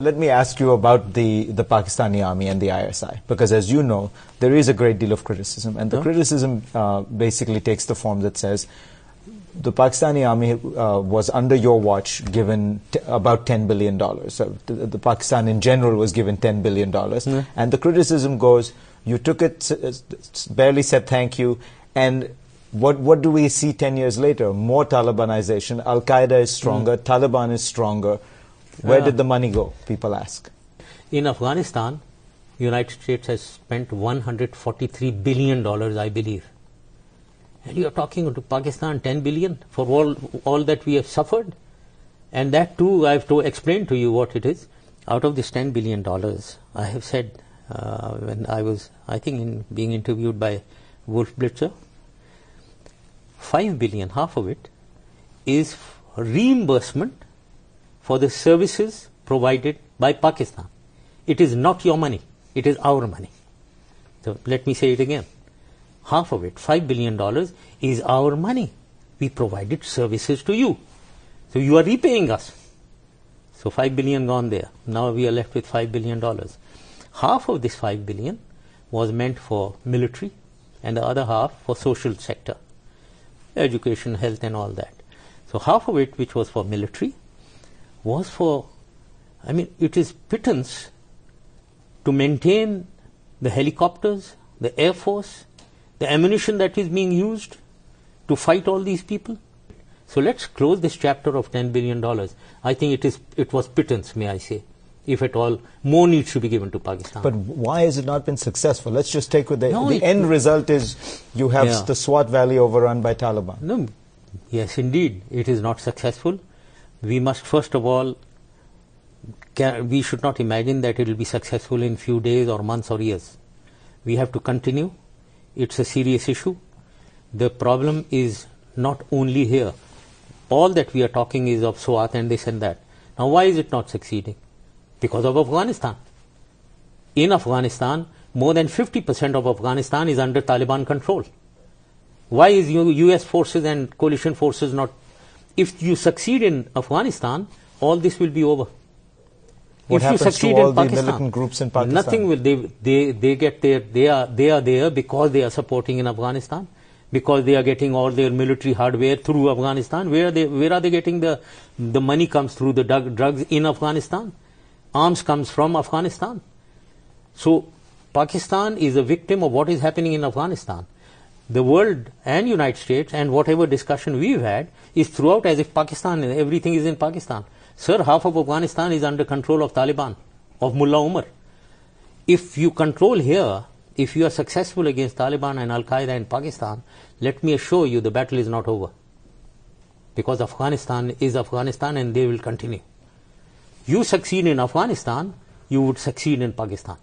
Let me ask you about the Pakistani army and the ISI, because as you know, there is a great deal of criticism, and the criticism basically takes the form that says the Pakistani army was under your watch given about $10 billion. So the Pakistan in general was given $10 billion. And the criticism goes, you took it, barely said thank you, and what do we see 10 years later? More Talibanization, Al-Qaeda is stronger, Taliban is stronger. Where did the money go, people ask? In Afghanistan, the United States has spent $143 billion, I believe. And you are talking to Pakistan, 10 billion for all that we have suffered. And that too, I have to explain to you what it is. Out of this $10 billion, I have said, when I was, I think, being interviewed by Wolf Blitzer, 5 billion, half of it, is reimbursement for the services provided by Pakistan. It is not your money, it is our money. So let me say it again. Half of it, $5 billion, is our money. We provided services to you. So you are repaying us. So 5 billion gone there. Now we are left with $5 billion. Half of this 5 billion was meant for military and the other half for social sector. Education, health and all that. So half of it, which was for military, was for, I mean, it is pittance to maintain the helicopters, the air force, the ammunition that is being used to fight all these people. So let's close this chapter of $10 billion. I think it was pittance, may I say. If at all, more needs to be given to Pakistan. But why has it not been successful? Let's just take with the end result is you have the Swat Valley overrun by Taliban. No, yes, indeed, it is not successful. We must first of all, we should not imagine that it will be successful in few days or months or years. We have to continue. It's a serious issue. The problem is not only here. All that we are talking is of Swat and this and that. Now why is it not succeeding? Because of Afghanistan. In Afghanistan, more than 50% of Afghanistan is under Taliban control. Why is US forces and coalition forces not? If you succeed in Afghanistan, all this will be over. What happens to all the militant groups in Pakistan? Nothing will. They get there. They are there because they are supporting in Afghanistan, because they are getting all their military hardware through Afghanistan. Where are they getting the money? Comes through the drugs in Afghanistan. Arms comes from Afghanistan. So Pakistan is a victim of what is happening in Afghanistan. The world and United States and whatever discussion we've had is throughout as if Pakistan, everything is in Pakistan. Sir, half of Afghanistan is under control of Taliban, of Mullah Umar. If you control here, if you are successful against Taliban and Al-Qaeda in Pakistan, let me assure you the battle is not over. Because Afghanistan is Afghanistan and they will continue. You succeed in Afghanistan, you would succeed in Pakistan.